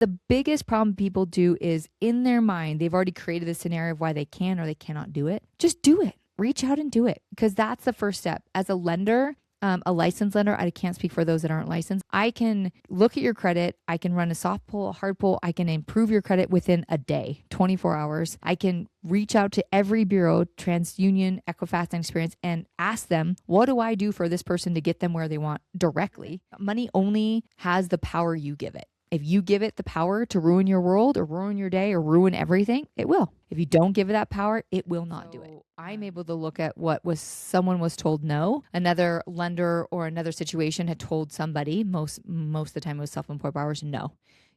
The biggest problem people do is in their mind, they've already created the scenario of why they can or they cannot do it. Just do it. Reach out and do it, because that's the first step. As a lender, a licensed lender, I can't speak for those that aren't licensed. I can look at your credit. I can run a soft pull, a hard pull. I can improve your credit within a day, 24 hours. I can reach out to every bureau, TransUnion, Equifax, and Experience, and ask them, what do I do for this person to get them where they want directly? Money only has the power you give it. If you give it the power to ruin your world or ruin your day or ruin everything, it will. If you don't give it that power, it will not do it. I'm able to look at what was someone was told no. Another lender or another situation had told somebody, most of the time it was self-employed borrowers, no.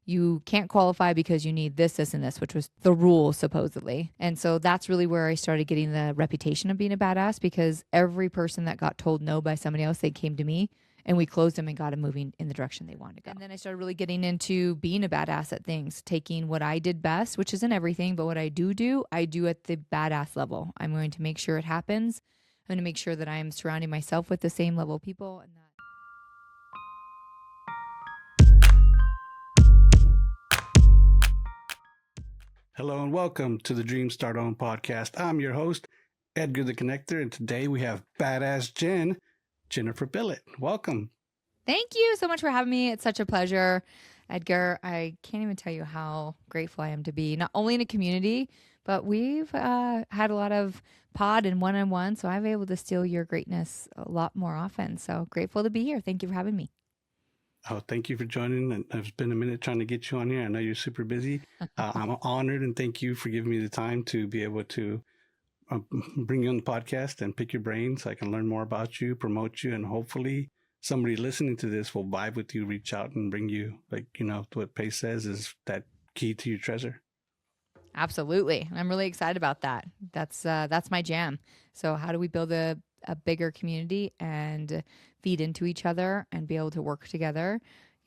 You can't qualify because you need this, this, and this, which was the rule supposedly. And so that's really where I started getting the reputation of being a badass, because every person that got told no by somebody else, they came to me and we closed them and got them moving in the direction they wanted to go. And then I started really getting into being a badass at things, taking what I did best, which isn't everything, but what I do, I do at the badass level. I'm going to make sure it happens. I'm going to make sure that I'm surrounding myself with the same level of people. And Hello and welcome to the Dream Start On podcast. I'm your host, Edgar the Connector, and today we have badass Jennifer Billat. Welcome. Thank you so much for having me. It's such a pleasure, Edgar. I can't even tell you how grateful I am to be not only in a community, but we've had a lot of pod and one-on-one, so I'm able to steal your greatness a lot more often. So grateful to be here. Thank you for having me. Oh, thank you for joining. It's been a minute trying to get you on here. I know you're super busy. I'm honored, and thank you for giving me the time to be able to bring you on the podcast and pick your brain so I can learn more about you, promote you, and hopefully somebody listening to this will vibe with you, reach out and bring you, like, what Pace says is that key to your treasure. Absolutely. I'm really excited about that. That's my jam. So how do we build a bigger community and feed into each other and be able to work together?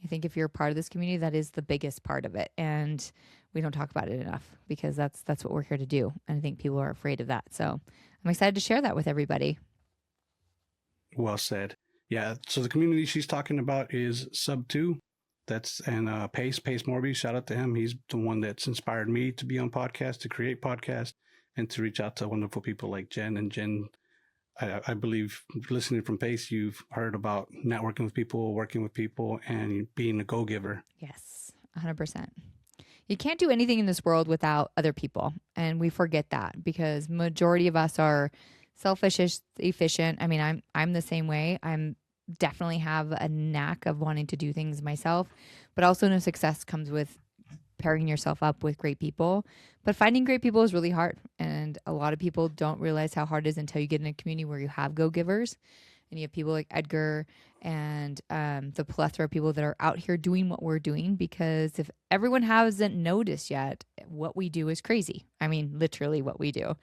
I think if you're a part of this community, that is the biggest part of it. And we don't talk about it enough, because that's what we're here to do. And I think people are afraid of that. So I'm excited to share that with everybody. Well said. Yeah. So the community she's talking about is Sub 2. And Pace Morby. Shout out to him. He's the one that's inspired me to be on podcasts, to create podcasts, and to reach out to wonderful people like Jen. And Jen, I believe, listening from Pace, you've heard about networking with people, working with people, and being a go-giver. Yes, 100%. You can't do anything in this world without other people. And we forget that, because majority of us are selfish, efficient. I mean, I'm the same way. I'm definitely have a knack of wanting to do things myself, but also no success comes with pairing yourself up with great people. But finding great people is really hard. And a lot of people don't realize how hard it is until you get in a community where you have go-givers. And you have people like Edgar and the plethora of people that are out here doing what we're doing. Because if everyone hasn't noticed yet, what we do is crazy. I mean, literally what we do.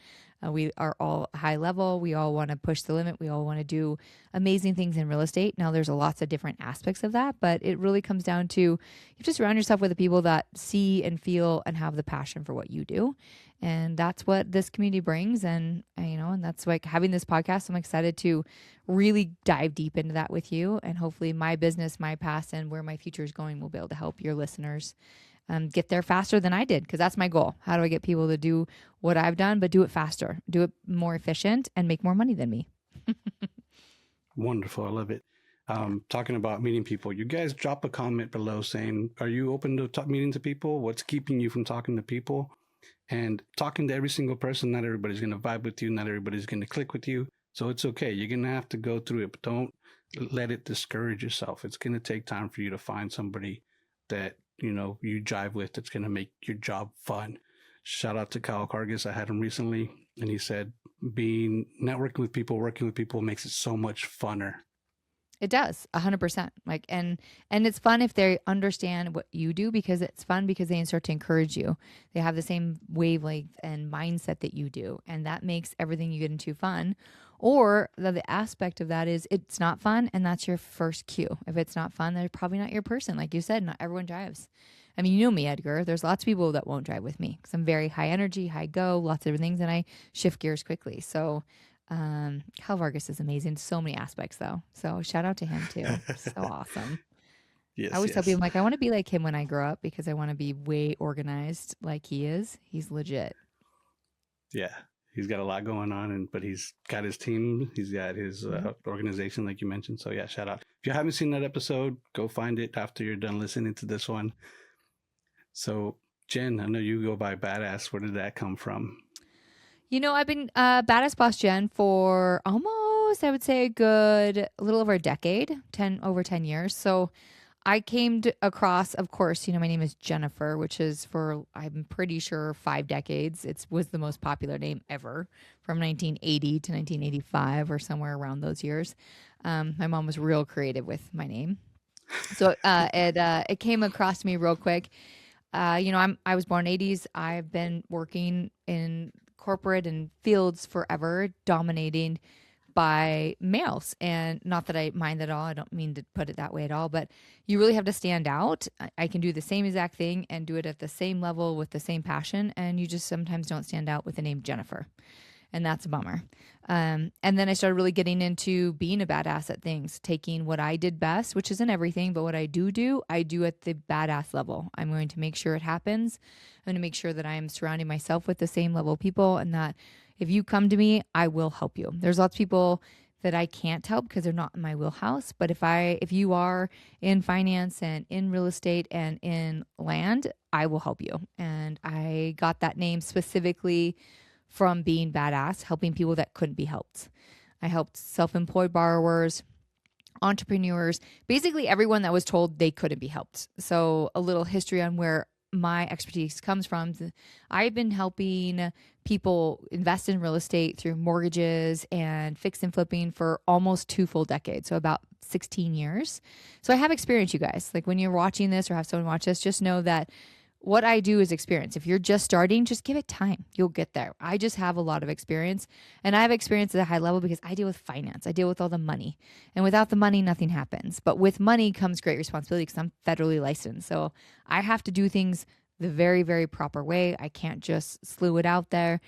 We are all high level. We all want to push the limit. We all want to do amazing things in real estate. Now, there's lots of different aspects of that, but it really comes down to you have to surround yourself with the people that see and feel and have the passion for what you do. And that's what this community brings. And that's like having this podcast. I'm excited to really dive deep into that with you. And hopefully my business, my past, and where my future is going will be able to help your listeners get there faster than I did, because that's my goal. How do I get people to do what I've done, but do it faster, do it more efficient, and make more money than me? Wonderful. I love it. Talking about meeting people, you guys drop a comment below saying, are you open to meeting to people? What's keeping you from talking to people? And talking to every single person, not everybody's going to vibe with you. Not everybody's going to click with you. So it's okay. You're going to have to go through it, but don't let it discourage yourself. It's going to take time for you to find somebody that, you jive with, that's going to make your job fun. Shout out to Kyle Cargis. I had him recently, and he said, networking with people, working with people makes it so much funner. It does 100%. And it's fun if they understand what you do, because it's fun because they start to encourage you. They have the same wavelength and mindset that you do. And that makes everything you get into fun. Or the aspect of that is it's not fun, and that's your first cue. If it's not fun, they're probably not your person. Like you said, not everyone drives. I mean, you know me, Edgar. There's lots of people that won't drive with me because I'm very high energy, high go, lots of different things, and I shift gears quickly. So Kyle Vargas is amazing. So many aspects, though. So shout out to him too. So awesome. I Yes, always tell people, yes. I'm like, I want to be like him when I grow up because I want to be way organized like he is. He's legit. Yeah. He's got a lot going on, but he's got his team. He's got his Mhm. organization, like you mentioned. So yeah, shout out. If you haven't seen that episode, go find it after you're done listening to this one. So Jen, I know you go by Badass. Where did that come from? I've been Badass Boss Jen for almost, I would say, a little over a decade, over 10 years. So I came across, of course, my name is Jennifer, which is for, I'm pretty sure, 5 decades. It was the most popular name ever from 1980 to 1985 or somewhere around those years. My mom was real creative with my name. So it came across me real quick. I was born '80s. I've been working in corporate and fields forever, dominating by males. And not that I mind at all. I don't mean to put it that way at all, but you really have to stand out. I can do the same exact thing and do it at the same level with the same passion. And you just sometimes don't stand out with the name Jennifer. And that's a bummer. And then I started really getting into being a badass at things, taking what I did best, which isn't everything, but what I do, I do at the badass level. I'm going to make sure it happens. I'm going to make sure that I am surrounding myself with the same level of people, and that if you come to me, I will help you. There's lots of people that I can't help because they're not in my wheelhouse. But if you are in finance and in real estate and in land, I will help you. And I got that name specifically from being badass, helping people that couldn't be helped. I helped self employed borrowers, entrepreneurs, basically everyone that was told they couldn't be helped. So, a little history on where my expertise comes from. I've been helping people invest in real estate through mortgages and fix and flipping for almost 2 full decades. So, about 16 years. So, I have experience, you guys. Like when you're watching this or have someone watch this, just know that what I do is experience. If you're just starting, just give it time. You'll get there. I just have a lot of experience, and I have experience at a high level because I deal with finance. I deal with all the money. And without the money, nothing happens. But with money comes great responsibility because I'm federally licensed. So I have to do things the very, very proper way. I can't just slew it out there.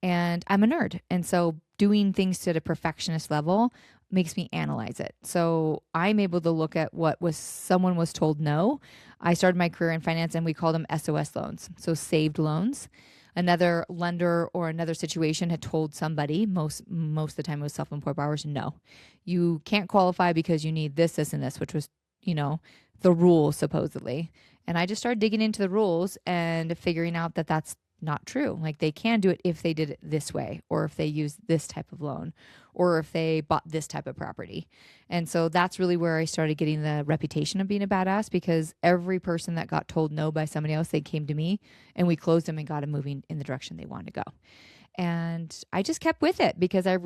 And I'm a nerd. And so doing things to the perfectionist level makes me analyze it. So I'm able to look at what was someone was told no. I started my career in finance and we called them SOS loans. So saved loans. Another lender or another situation had told somebody, most of the time it was self-employed borrowers, no. You can't qualify because you need this, and this, which was, the rule supposedly. And I just started digging into the rules and figuring out that that's not true. Like they can do it if they did it this way, or if they use this type of loan, or if they bought this type of property. And so that's really where I started getting the reputation of being a badass, because every person that got told no by somebody else, they came to me and we closed them and got them moving in the direction they wanted to go. And I just kept with it because I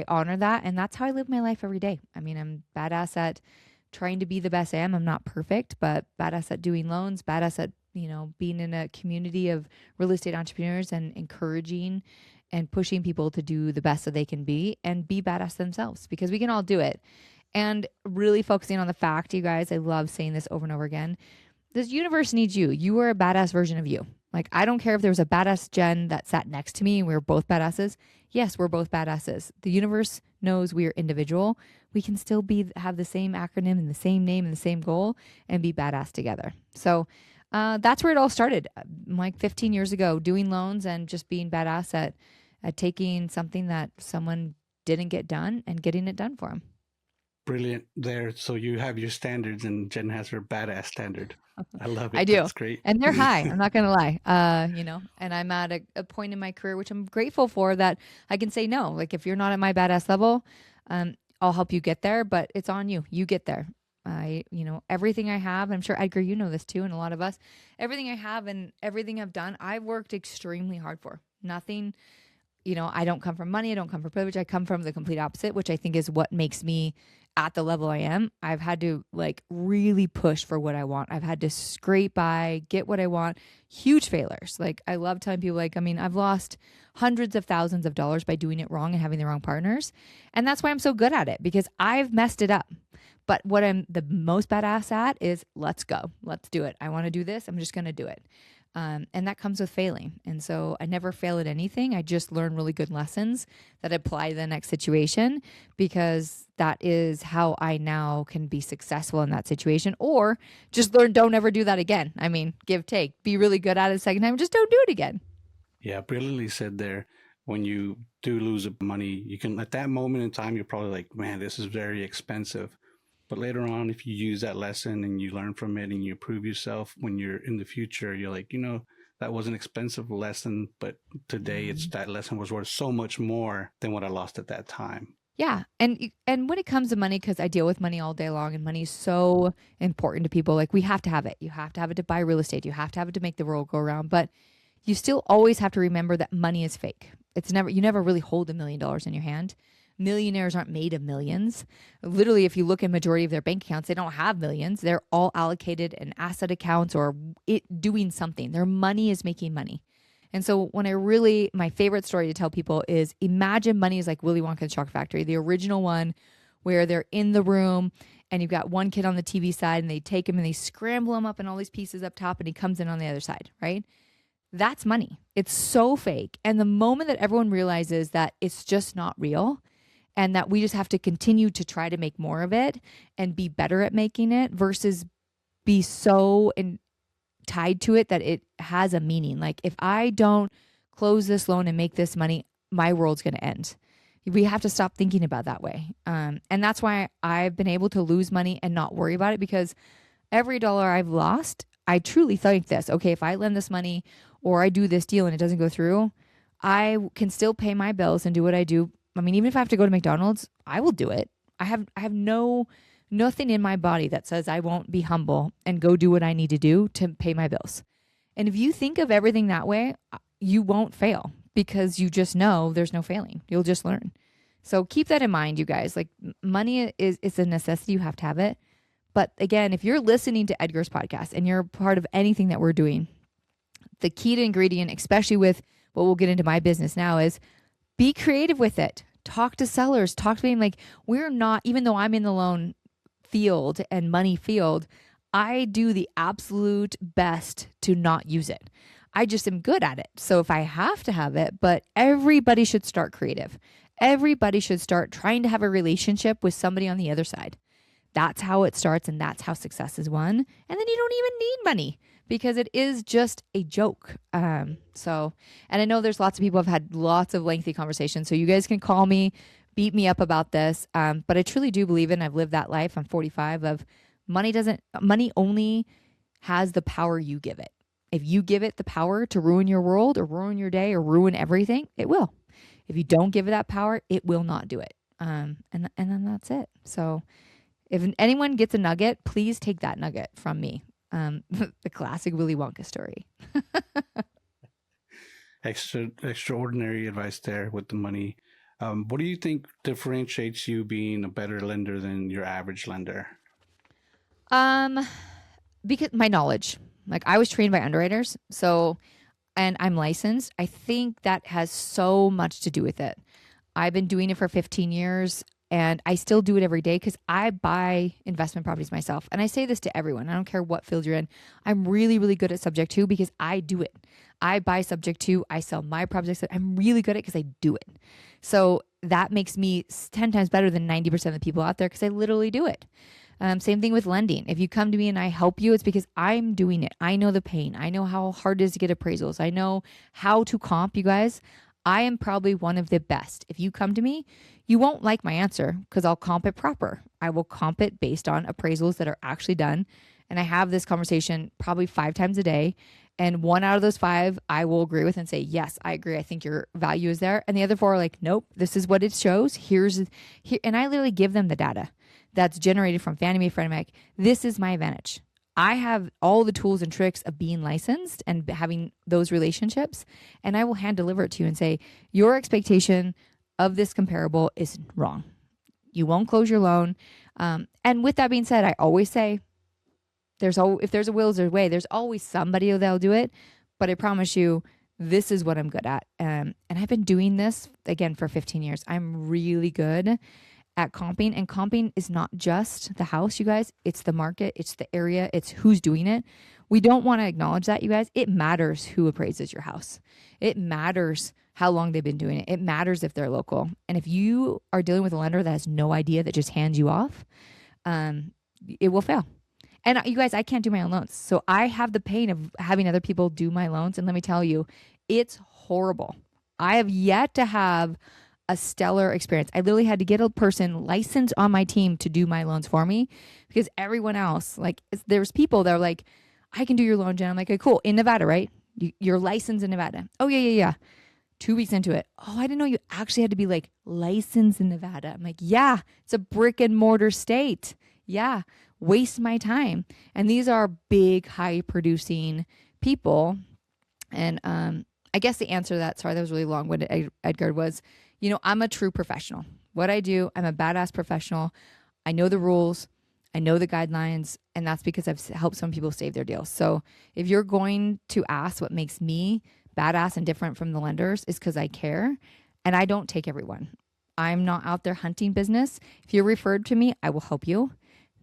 honor that. And that's how I live my life every day. I mean, I'm badass at trying to be the best I am. I'm not perfect, but badass at doing loans, badass at, being in a community of real estate entrepreneurs and encouraging and pushing people to do the best that they can be and be badass themselves, because we can all do it. And really focusing on the fact, you guys, I love saying this over and over again. This universe needs you. You are a badass version of you. Like, I don't care if there was a badass Jen that sat next to me and we were both badasses. Yes, we're both badasses. The universe knows we are individual. We can still have the same acronym and the same name and the same goal and be badass together. So that's where it all started. Like 15 years ago, doing loans and just being badass at taking something that someone didn't get done and getting it done for them. Brilliant there. So you have your standards, and Jen has her badass standard. I love I it. do. That's great. And they're high. I'm not going to lie. And I'm at a point in my career, which I'm grateful for, that I can say no. Like if you're not at my badass level, I'll help you get there, but it's on you. You get there. Everything I have, I'm sure Edgar, you know this too, and a lot of us, everything I have and everything I've done, I've worked extremely hard for. Nothing, I don't come from money. I don't come from privilege. I come from the complete opposite, which I think is what makes me at the level I am. I've had to like really push for what I want. I've had to scrape by, get what I want. Huge failures. Like I love telling people, I've lost hundreds of thousands of dollars by doing it wrong and having the wrong partners. And that's why I'm so good at it, because I've messed it up. But what I'm the most badass at is let's go. Let's do it. I want to do this. I'm just going to do it. And that comes with failing. And so I never fail at anything. I just learn really good lessons that apply to the next situation, because that is how I now can be successful in that situation, or just learn, don't ever do that again. I mean, give, take, be really good at it the second time. Just don't do it again. Yeah, brilliantly said there. When you do lose money, you can, at that moment in time, you're probably like, man, this is very expensive. But later on, if you use that lesson and you learn from it and you improve yourself, when you're in the future, you're like, that was an expensive lesson, but today it's that lesson was worth so much more than what I lost at that time. Yeah. And when it comes to money, because I deal with money all day long, and money is so important to people, like we have to have it. You have to have it to buy real estate. You have to have it to make the world go around. But you still always have to remember that money is fake. You never really hold $1 million in your hand. Millionaires aren't made of millions. Literally, if you look at majority of their bank accounts, they don't have millions. They're all allocated in asset accounts or doing something. Their money is making money. And so my favorite story to tell people is, imagine money is like Willy Wonka and the Chocolate Factory, the original one, where they're in the room and you've got one kid on the TV side and they take him and they scramble him up in all these pieces up top and he comes in on the other side, right? That's money. It's so fake. And the moment that everyone realizes that it's just not real, and that we just have to continue to try to make more of it and be better at making it, versus be so tied to it that it has a meaning. Like, if I don't close this loan and make this money, my world's going to end. We have to stop thinking about that way. And that's why I've been able to lose money and not worry about it, because every dollar I've lost, I truly think this, okay, if I lend this money or I do this deal and it doesn't go through, I can still pay my bills and do what I do. I mean, even if I have to go to McDonald's, I will do it. I have nothing in my body that says I won't be humble and go do what I need to do to pay my bills. And if you think of everything that way, you won't fail, because you just know there's no failing. You'll just learn. So keep that in mind, you guys. Like, money is a necessity. You have to have it. But again, if you're listening to Edgar's podcast and you're part of anything that we're doing, the key to ingredient, especially with what we'll get into my business now, is be creative with it. Talk to sellers, talk to them. Like, we're not, even though I'm in the loan field and money field, I do the absolute best to not use it. I just am good at it. So if I have to have it, but everybody should start creative. Everybody should start trying to have a relationship with somebody on the other side. That's how it starts, and that's how success is won. And then you don't even need money, because it is just a joke. And I know there's lots of people have had lots of lengthy conversations, so you guys can call me, beat me up about this. But I truly do believe in, I've lived that life. I'm 45 of money only has the power you give it. If you give it the power to ruin your world or ruin your day or ruin everything, it will. If you don't give it that power, it will not do it. And then that's it. So if anyone gets a nugget, please take that nugget from me. The classic Willy Wonka story. Extraordinary advice there with the money. What do you think differentiates you being a better lender than your average lender? Because my knowledge. Like, I was trained by underwriters, and I'm licensed. I think that has so much to do with it. I've been doing it for 15 years. And I still do it every day, because I buy investment properties myself. And I say this to everyone. I don't care what field you're in. I'm really, really good at subject to, because I do it. I buy subject to. I sell my projects. I'm really good at it because I do it. So that makes me 10 times better than 90% of the people out there, because I literally do it. Same thing with lending. If you come to me and I help you, it's because I'm doing it. I know the pain. I know how hard it is to get appraisals. I know how to comp, you guys. I am probably one of the best. If you come to me, you won't like my answer, because I'll comp it proper. I will comp it based on appraisals that are actually done. And I have this conversation probably 5 times a day. And 1 out of those 5, I will agree with and say, yes, I agree. I think your value is there. And the other 4 are like, nope, this is what it shows. Here. And I literally give them the data that's generated from Fannie Mae, Freddie Mac. This is my advantage. I have all the tools and tricks of being licensed and having those relationships. And I will hand deliver it to you and say, your expectation of this comparable is wrong. You won't close your loan. And with that being said, I always say, if there's a will, there's a way. There's always somebody that'll do it. But I promise you, this is what I'm good at. And I've been doing this, again, for 15 years. I'm really good at comping. And comping is not just the house, you guys. It's the market, it's the area, it's who's doing it. We don't want to acknowledge that, you guys. It matters who appraises your house. It matters how long they've been doing it. It matters if they're local. And if you are dealing with a lender that has no idea, that just hands you off, it will fail. And you guys, I can't do my own loans. So I have the pain of having other people do my loans. And let me tell you, it's horrible. I have yet to have a stellar experience. I literally had to get a person licensed on my team to do my loans for me, because everyone else, like, there's people that are like, I can do your loan, Jen. I'm like, okay, cool. In Nevada, right? You're licensed in Nevada. Oh, yeah. 2 weeks into it. Oh, I didn't know you actually had to be like licensed in Nevada. I'm like, yeah, it's a brick and mortar state. Yeah, waste my time. And these are big, high producing people. And I guess the answer to that, sorry, that was really long-winded, Edgar, was, I'm a true professional. What I do, I'm a badass professional. I know the rules. I know the guidelines. And that's because I've helped some people save their deals. So if you're going to ask what makes me badass and different from the lenders, is because I care. And I don't take everyone. I'm not out there hunting business. If you're referred to me, I will help you.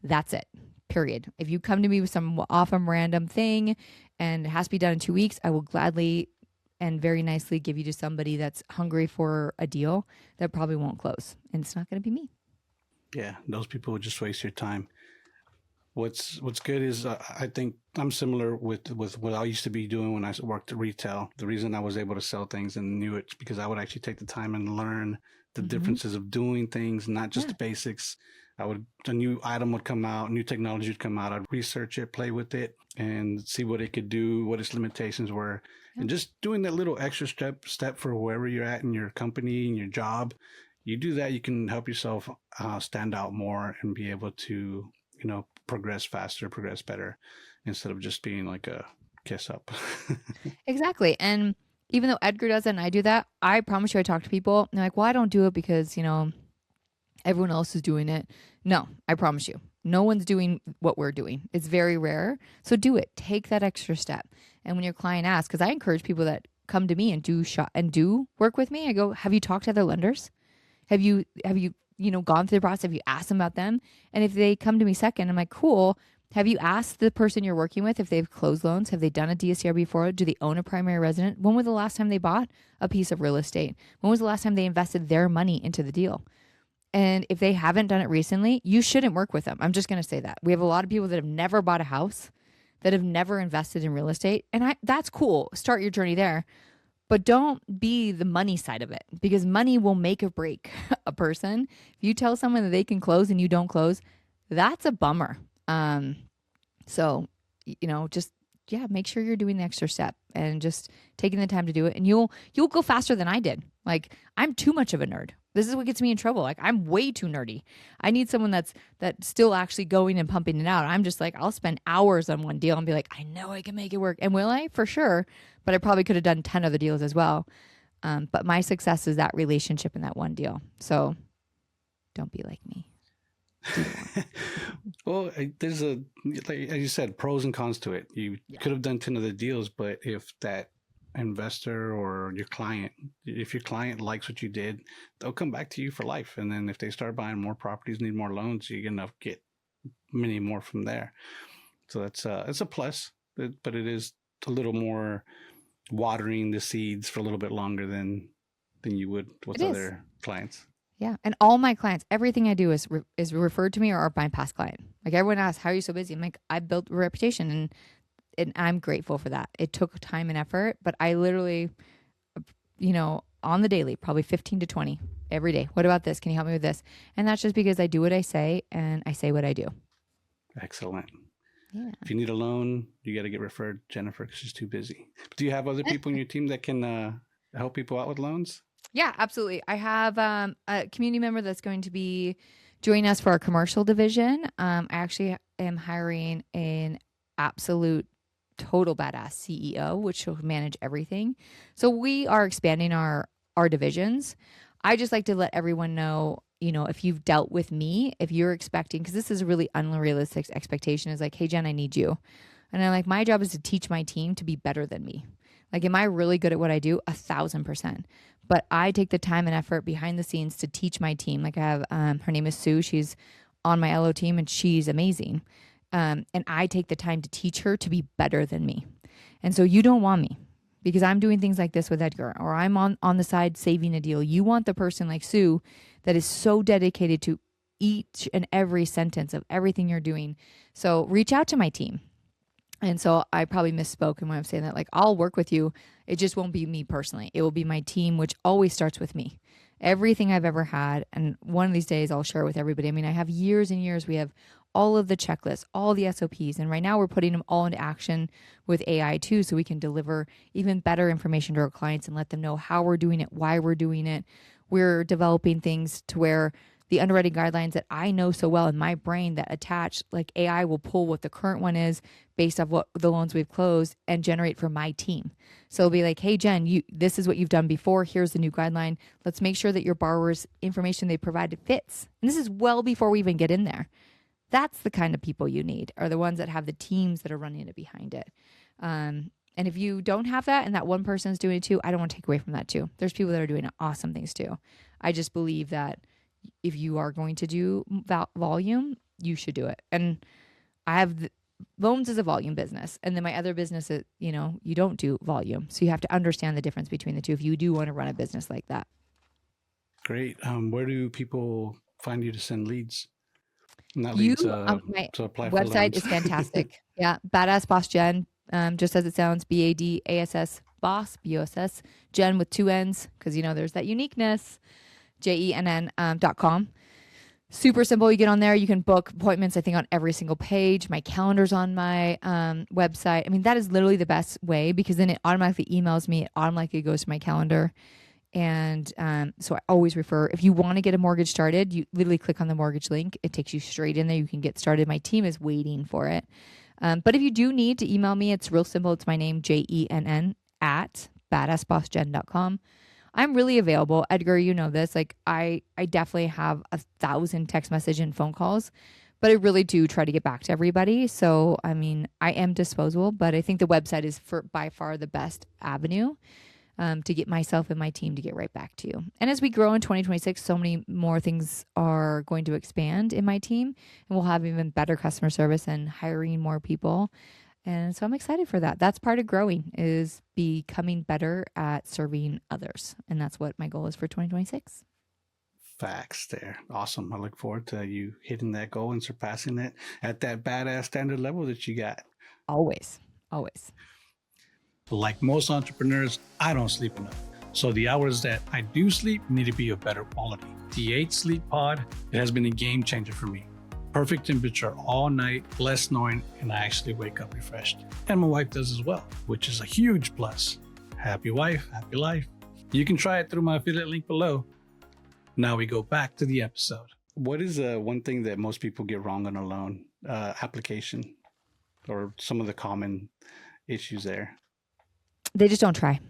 That's it. Period. If you come to me with some awesome random thing and it has to be done in 2 weeks, I will gladly and very nicely give you to somebody that's hungry for a deal that probably won't close. And it's not going to be me. Yeah, those people would just waste your time. What's good is I think I'm similar with what I used to be doing when I worked at retail. The reason I was able to sell things and knew it because I would actually take the time and learn the differences of doing things, not just the basics. A new item would come out, new technology would come out. I'd research it, play with it, and see what it could do, what its limitations were. And just doing that little extra step for wherever you're at in your company, in your job, you do that, you can help yourself stand out more and be able to, progress faster, progress better, instead of just being like a kiss up. Exactly. And even though Edgar does it and I do that, I promise you, I talk to people and they're like, well, I don't do it because, everyone else is doing it. No, I promise you, no one's doing what we're doing. It's very rare. So do it. Take that extra step. And when your client asks, because I encourage people that come to me and do work with me, I go, have you talked to other lenders? Have you gone through the process? Have you asked them about them? And if they come to me second, I'm like, cool. Have you asked the person you're working with if they've closed loans? Have they done a DSCR before? Do they own a primary resident? When was the last time they bought a piece of real estate? When was the last time they invested their money into the deal? And if they haven't done it recently, you shouldn't work with them. I'm just going to say that. We have a lot of people that have never bought a house, that have never invested in real estate. And that's cool. Start your journey there. But don't be the money side of it, because money will make or break a person. If you tell someone that they can close and you don't close, that's a bummer. So, just, make sure you're doing the extra step and just taking the time to do it. And you'll go faster than I did. Like, I'm too much of a nerd. This is what gets me in trouble. Like, I'm way too nerdy. I need someone that's still actually going and pumping it out. I'm just like, I'll spend hours on one deal and be like, I know I can make it work. And will I? For sure. But I probably could have done 10 other deals as well. But my success is that relationship in that one deal. So don't be like me. Well, there's like as you said, pros and cons to it. You could have done 10 other deals, but if that investor or if your client likes what you did, they'll come back to you for life. And then if they start buying more properties, need more loans, you're gonna get many more from there. So it's a plus, but it is a little more watering the seeds for a little bit longer than you would with other clients. Yeah. And all my clients, everything I do is referred to me or my past client. Like, everyone asks, how are you so busy? I'm like, I built a reputation and I'm grateful for that. It took time and effort, but I literally, on the daily, probably 15 to 20 every day. What about this? Can you help me with this? And that's just because I do what I say and I say what I do. Excellent. Yeah. If you need a loan, you got to get referred Jennifer because she's too busy. But do you have other people in your team that can help people out with loans? Yeah, absolutely. I have a community member that's going to be joining us for our commercial division. I actually am hiring an absolute total badass CEO, which will manage everything. So we are expanding our divisions. I just like to let everyone know, if you've dealt with me, if you're expecting, because this is a really unrealistic expectation, is like, hey, Jen, I need you. And I'm like, my job is to teach my team to be better than me. Like, am I really good at what I do? 1,000%. But I take the time and effort behind the scenes to teach my team. Like I have, her name is Sue. She's on my LO team and she's amazing. And I take the time to teach her to be better than me. And so you don't want me because I'm doing things like this with Edgar, or I'm on the side saving a deal. You want the person like Sue that is so dedicated to each and every sentence of everything you're doing. So reach out to my team. And so I probably misspoke when I'm saying that. Like, I'll work with you. It just won't be me personally. It will be my team, which always starts with me. Everything I've ever had. And one of these days I'll share with everybody. I mean, I have years and years. We have all of the checklists, all the SOPs. And right now we're putting them all into action with AI too. So we can deliver even better information to our clients and let them know how we're doing it, why we're doing it. We're developing things to where the underwriting guidelines that I know so well in my brain that attach, like AI will pull what the current one is based off what the loans we've closed and generate for my team. So it'll be like, hey, Jen, this is what you've done before. Here's the new guideline. Let's make sure that your borrower's information they provided fits. And this is well before we even get in there. That's the kind of people you need, are the ones that have the teams that are running it behind it. And if you don't have that and that one person is doing it too, I don't want to take away from that too. There's people that are doing awesome things too. I just believe that if you are going to do volume, you should do it. And I have loans as a volume business. And then my other business is, you don't do volume. So you have to understand the difference between the two if you do want to run a business like that. Great. Where do people find you to send leads? My website is fantastic. Yeah. Badass Boss Jen, just as it sounds, BADASS Boss, BOSS, Jen with 2 N's, because, there's that uniqueness. JENN.com. Super simple. You get on there, you can book appointments, I think, on every single page. My calendar's on my website. I mean, that is literally the best way because then it automatically emails me. It automatically goes to my calendar. And so I always refer, if you want to get a mortgage started, you literally click on the mortgage link. It takes you straight in there. You can get started. My team is waiting for it. But if you do need to email me, it's real simple. It's my name, JENN at badassbossjen.com. I'm really available. Edgar, you know this. Like I definitely have 1,000 text message and phone calls, but I really do try to get back to everybody. So, I mean, I am disposable, but I think the website is by far the best avenue to get myself and my team to get right back to you. And as we grow in 2026, so many more things are going to expand in my team, and we'll have even better customer service and hiring more people. And so I'm excited for that. That's part of growing, is becoming better at serving others. And that's what my goal is for 2026. Facts there. Awesome. I look forward to you hitting that goal and surpassing it at that badass standard level that you got. Always. Always. Like most entrepreneurs, I don't sleep enough. So the hours that I do sleep need to be of better quality. The 8 Sleep Pod, it has been a game changer for me. Perfect temperature all night, less snoring, and I actually wake up refreshed. And my wife does as well, which is a huge plus. Happy wife, happy life. You can try it through my affiliate link below. Now we go back to the episode. What is one thing that most people get wrong on a loan application, or some of the common issues there? They just don't try.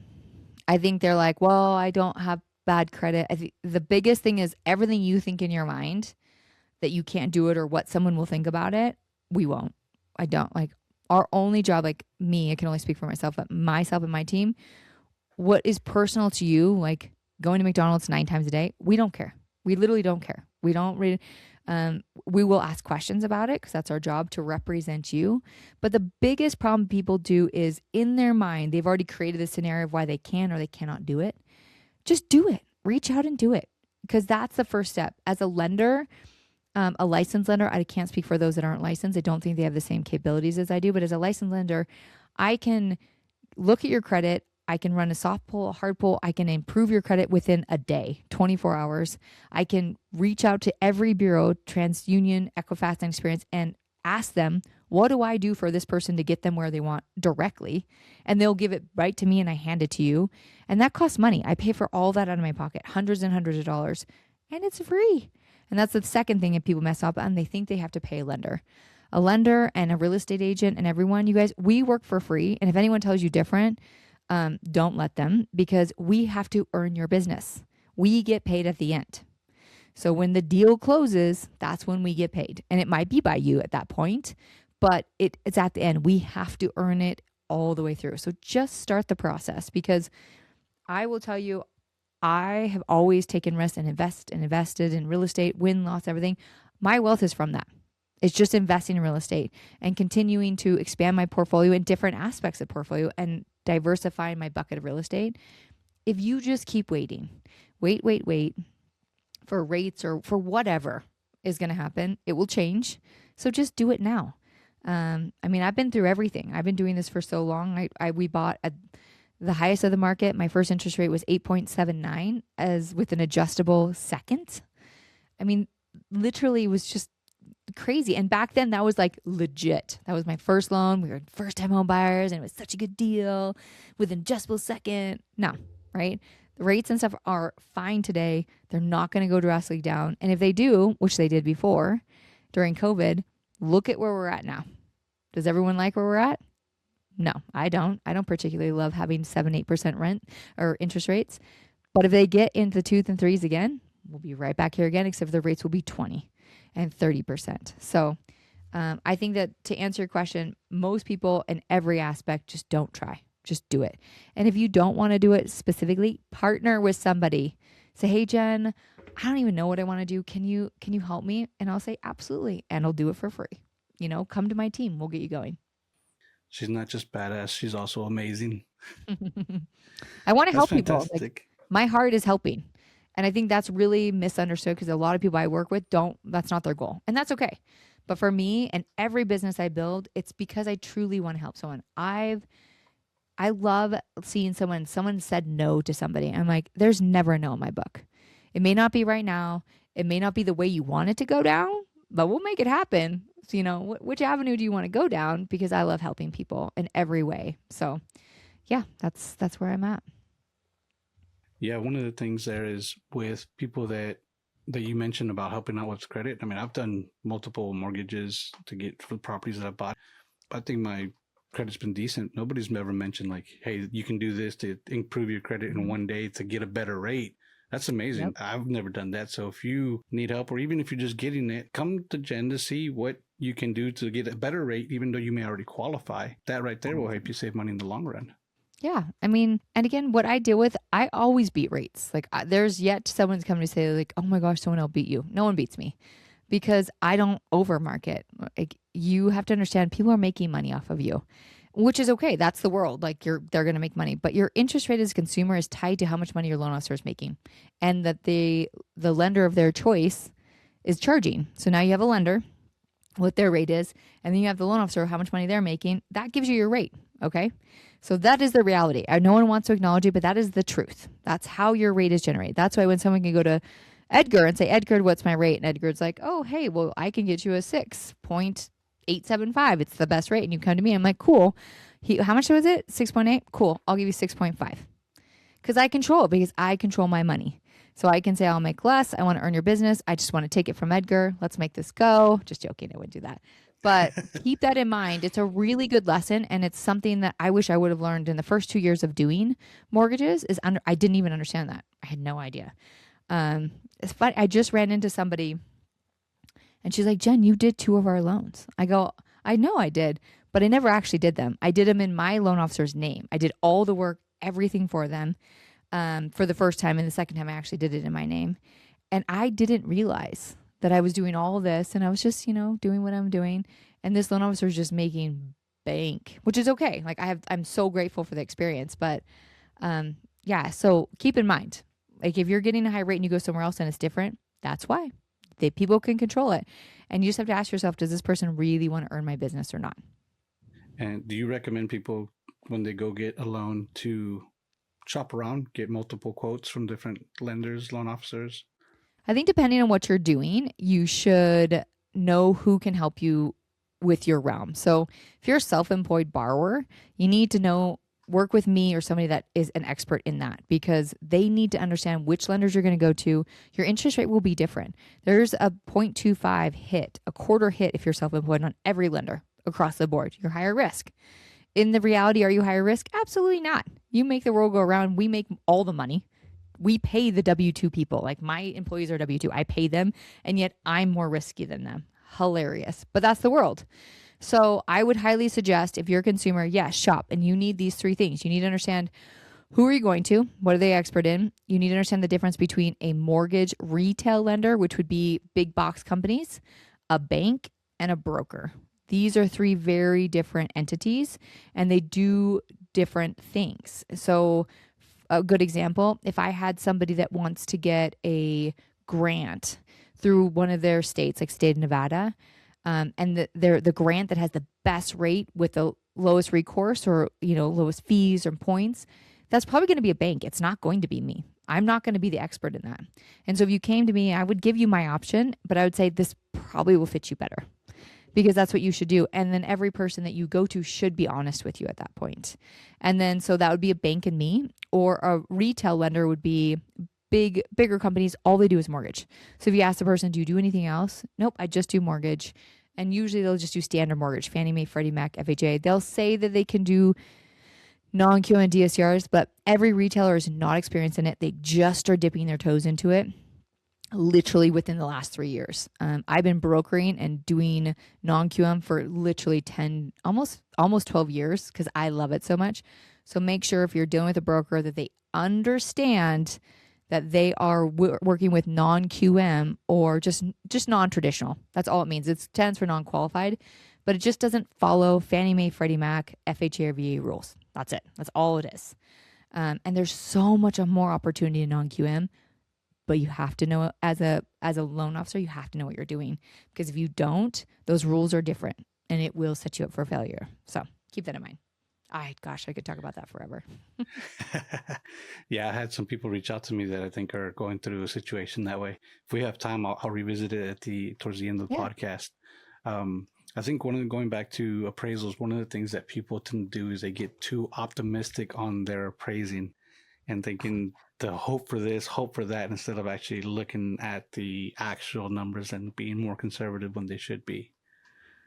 I think they're like, well, I don't have bad credit. I think the biggest thing is everything you think in your mind that you can't do it or what someone will think about it, we won't. I don't. Like, our only job, like me, I can only speak for myself, but myself and my team, what is personal to you, like going to McDonald's 9 times a day, we don't care. We literally don't care. We don't really, we will ask questions about it because that's our job, to represent you. But the biggest problem people do is in their mind, they've already created a scenario of why they can or they cannot do it. Just do it. Reach out and do it, because that's the first step. As a lender, a licensed lender, I can't speak for those that aren't licensed. I don't think they have the same capabilities as I do. But as a licensed lender, I can look at your credit. I can run a soft pull, a hard pull. I can improve your credit within a day, 24 hours. I can reach out to every bureau, TransUnion, Equifax, and Experience, and ask them, what do I do for this person to get them where they want directly? And they'll give it right to me and I hand it to you. And that costs money. I pay for all that out of my pocket, hundreds and hundreds of dollars, and it's free. And that's the second thing that people mess up on. They think they have to pay a lender. A lender and a real estate agent and everyone, you guys, we work for free. And if anyone tells you different, don't let them, because we have to earn your business. We get paid at the end. So when the deal closes, that's when we get paid. And it might be by you at that point, but it's at the end. We have to earn it all the way through. So just start the process, because I will tell you, I have always taken risks and invested in real estate, win, loss, everything. My wealth is from that. It's just investing in real estate and continuing to expand my portfolio in different aspects of portfolio and diversifying my bucket of real estate. If you just keep waiting, wait for rates or for whatever is going to happen, it will change. So just do it now. I mean, I've been through everything. I've been doing this for so long. We bought at the highest of the market. My first interest rate was 8.79 as with an adjustable second. I mean, literally it was just crazy. And back then that was like legit. That was my first loan. We were first time home buyers and it was such a good deal with an adjustable second. No, right? The rates and stuff are fine today. They're not going to go drastically down. And if they do, which they did before during COVID, look at where we're at now. Does everyone like where we're at? No, I don't. I don't particularly love having 7-8% rent or interest rates. But if they get into the 2s and 3s again, we'll be right back here again, except for the rates will be 20 and 30%. So I think that to answer your question, most people in every aspect just don't try. Just do it. And if you don't want to do it specifically, partner with somebody. Say, hey, Jen, I don't even know what I want to do. Can you help me? And I'll say, absolutely. And I'll do it for free. Come to my team. We'll get you going. She's not just badass. She's also amazing. I want to help fantastic. people. Like, my heart is helping. And I think that's really misunderstood because a lot of people I work with that's not their goal. And that's okay. But for me and every business I build, it's because I truly want to help someone. I love seeing someone said no to somebody. I'm like, there's never a no in my book. It may not be right now. It may not be the way you want it to go down, but we'll make it happen. So, which avenue do you want to go down? Because I love helping people in every way. So yeah, that's where I'm at. Yeah. One of the things there is with people that you mentioned about helping out with credit. I mean, I've done multiple mortgages to get for properties that I bought. I think my credit's been decent. Nobody's ever mentioned like, hey, you can do this to improve your credit in one day to get a better rate. That's amazing. Yep. I've never done that. So if you need help, or even if you're just getting it, come to Jen to see what you can do to get a better rate, even though you may already qualify. That right there will help you save money in the long run. Yeah. I mean, and again, what I deal with, I always beat rates. Like there's yet someone's coming to say like, oh my gosh, someone will beat you. No one beats me because I don't overmarket. Like you have to understand people are making money off of you, which is okay. That's the world. Like they're going to make money, but your interest rate as a consumer is tied to how much money your loan officer is making, and that the lender of their choice is charging. So now you have a lender, what their rate is, and then you have the loan officer, how much money they're making. That gives you your rate. Okay. So that is the reality. No one wants to acknowledge it, but that is the truth. That's how your rate is generated. That's why when someone can go to Edgar and say, Edgar, what's my rate? And Edgar's like, oh, hey, well, I can get you a 6.875. It's the best rate. And you come to me. I'm like, cool. How much was it? 6.8? Cool. I'll give you 6.5. Because I control it, because I control my money. So I can say, I'll make less. I want to earn your business. I just want to take it from Edgar. Let's make this go. Just joking. I wouldn't do that. But keep that in mind. It's a really good lesson. And it's something that I wish I would have learned in the first 2 years of doing mortgages. I didn't even understand that. I had no idea. It's funny. I just ran into somebody and she's like, Jen, you did 2 of our loans. I go, I know I did, but I never actually did them. I did them in my loan officer's name. I did all the work, everything for them for the first time. And the second time I actually did it in my name. And I didn't realize that I was doing all this and I was just, doing what I'm doing. And this loan officer is just making bank, which is okay. Like I'm so grateful for the experience, but yeah. So keep in mind, like if you're getting a high rate and you go somewhere else and it's different, that's why people can control it. And you just have to ask yourself, does this person really want to earn my business or not? And do you recommend people when they go get a loan to shop around, get multiple quotes from different lenders, loan officers? I think depending on what you're doing, you should know who can help you with your realm. So if you're a self-employed borrower, you need to work with me or somebody that is an expert in that, because they need to understand which lenders you're going to go to. Your interest rate will be different. There's a 0.25 hit, a quarter hit if you're self-employed on every lender across the board. You're higher risk. In the reality, are you higher risk? Absolutely not. You make the world go around. We make all the money. We pay the W-2 people. Like my employees are W-2. I pay them, and yet I'm more risky than them. Hilarious. But that's the world. So I would highly suggest, if you're a consumer, yes, shop. And you need these 3 things. You need to understand, who are you going to? What are they expert in? You need to understand the difference between a mortgage retail lender, which would be big box companies, a bank, and a broker. These are 3 very different entities, and they do different things. So a good example, if I had somebody that wants to get a grant through one of their states, like state of Nevada, and the grant that has the best rate with the lowest recourse, or lowest fees or points, that's probably going to be a bank. It's not going to be me. I'm not going to be the expert in that. And so if you came to me, I would give you my option, but I would say this probably will fit you better, because that's what you should do. And then every person that you go to should be honest with you at that point. And then so that would be a bank and me, or a retail lender would be bigger companies. All they do is mortgage. So if you ask the person, do you do anything else? Nope, I just do mortgage. And usually they'll just do standard mortgage, Fannie Mae, Freddie Mac, FHA. They'll say that they can do non-QM and DSCRs, but every retailer is not experienced in it. They just are dipping their toes into it literally within the last 3 years. I've been brokering and doing non-QM for literally 10, almost 12 years, because I love it so much. So make sure if you're dealing with a broker that they understand that they are working with non-QM or just non-traditional. That's all it means. It stands for non-qualified, but it just doesn't follow Fannie Mae, Freddie Mac, FHA, or VA rules. That's it. That's all it is. And there's so much more opportunity in non-QM, but you have to know, as a loan officer, you have to know what you're doing, because if you don't, those rules are different and it will set you up for failure. So keep that in mind. I could talk about that forever. Yeah, I had some people reach out to me that I think are going through a situation that way. If we have time, I'll revisit it towards the end of the podcast. I think going back to appraisals, one of the things that people tend to do is they get too optimistic on their appraising and thinking to hope for this, hope for that, instead of actually looking at the actual numbers and being more conservative when they should be.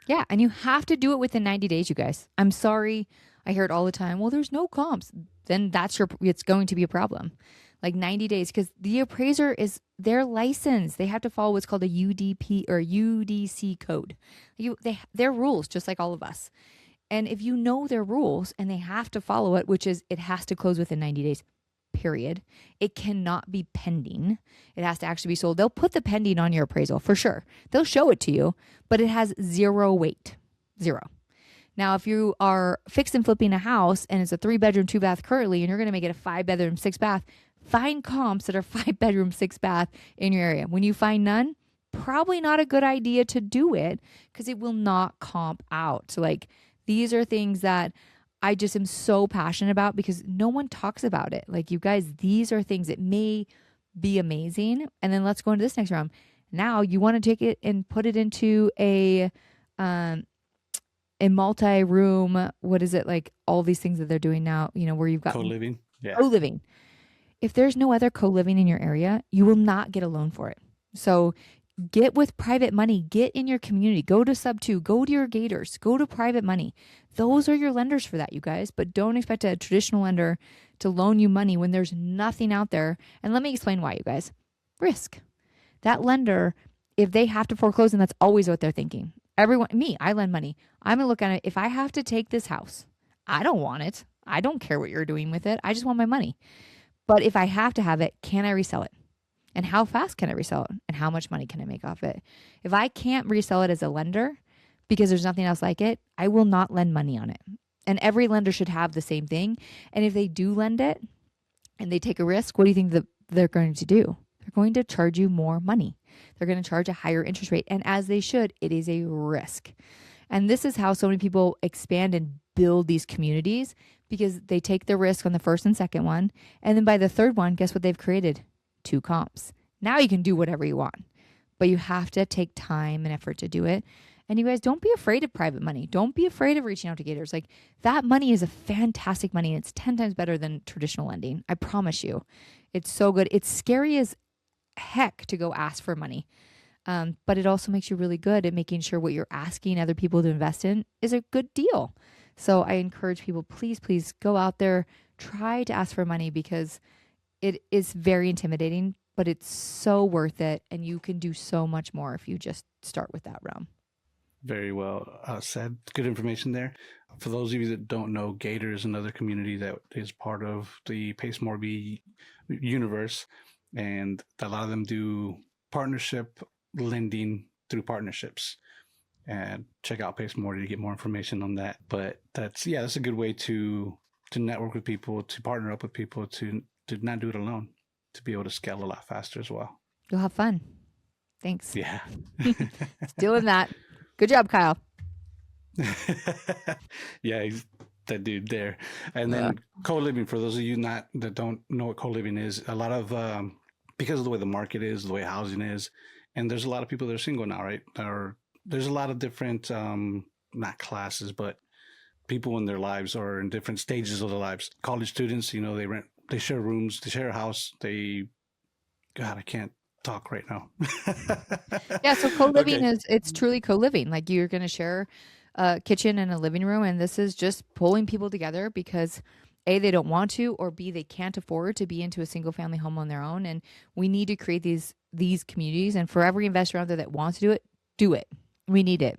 Yeah, and you have to do it within 90 days, you guys. I'm sorry. I hear it all the time. Well, there's no comps. Then it's going to be a problem. Like 90 days, because the appraiser is their license. They have to follow what's called a UDP or UDC code. Their rules, just like all of us. And if you know their rules and they have to follow it, which is it has to close within 90 days, period. It cannot be pending. It has to actually be sold. They'll put the pending on your appraisal for sure. They'll show it to you, but it has 0 weight. 0. Now, if you are fix and flipping a house and it's a 3-bedroom, 2-bath currently, and you're going to make it a 5-bedroom, 6-bath, find comps that are 5-bedroom, 6-bath in your area. When you find none, probably not a good idea to do it, because it will not comp out. So these are things that I just am so passionate about, because no one talks about it. Like, you guys, these are things that may be amazing. And then let's go into this next round. Now you want to take it and put it into a multi-room, what is it, like all these things that they're doing now, where you've got co-living. Yeah. Co-living. If there's no other co-living in your area, you will not get a loan for it. So get with private money, get in your community, go to Sub2, go to your Gators, go to private money. Those are your lenders for that, you guys. But don't expect a traditional lender to loan you money when there's nothing out there. And let me explain why, you guys. Risk. That lender, if they have to foreclose, and that's always what they're thinking. I lend money. I'm going to look at it. If I have to take this house, I don't want it. I don't care what you're doing with it. I just want my money. But if I have to have it, can I resell it? And how fast can I resell it? And how much money can I make off it? If I can't resell it as a lender because there's nothing else like it, I will not lend money on it. And every lender should have the same thing. And if they do lend it and they take a risk, what do you think they're going to do? They're going to charge you more money. They're going to charge a higher interest rate. And as they should, it is a risk. And this is how so many people expand and build these communities, because they take the risk on the first and second one. And then by the third one, guess what they've created? 2 comps. Now you can do whatever you want, but you have to take time and effort to do it. And you guys, don't be afraid of private money. Don't be afraid of reaching out to Gators. Like, that money is a fantastic money, and it's 10 times better than traditional lending. I promise you. It's so good. It's scary as heck to go ask for money. But it also makes you really good at making sure what you're asking other people to invest in is a good deal. So I encourage people, please, please go out there, try to ask for money, because it is very intimidating, but it's so worth it. And you can do so much more if you just start with that realm. Very well said. Good information there. For those of you that don't know, Gator is another community that is part of the Pace Morby universe, and a lot of them do partnership lending through partnerships. And check out Pace Morby to get more information on that. But that's a good way to network with people, to partner up with people, to not do it alone, to be able to scale a lot faster as well. You'll have fun. Thanks. Yeah. Doing that. Good job, Kyle. Yeah, he's that dude there. And then co-living, for those of you that don't know what co-living is, a lot of because of the way the market is, the way housing is, and there's a lot of people that are single now, right? There's a lot of different not classes, but people in their lives or in different stages of their lives. College students, they share rooms, they share a house. God, I can't talk right now. Yeah, so co-living Okay. it's truly co-living. Like you're going to share a kitchen and a living room, and this is just pulling people together because A, they don't want to, or B, they can't afford to be into a single family home on their own. And we need to create these communities. And for every investor out there that wants to do it, do it. We need it.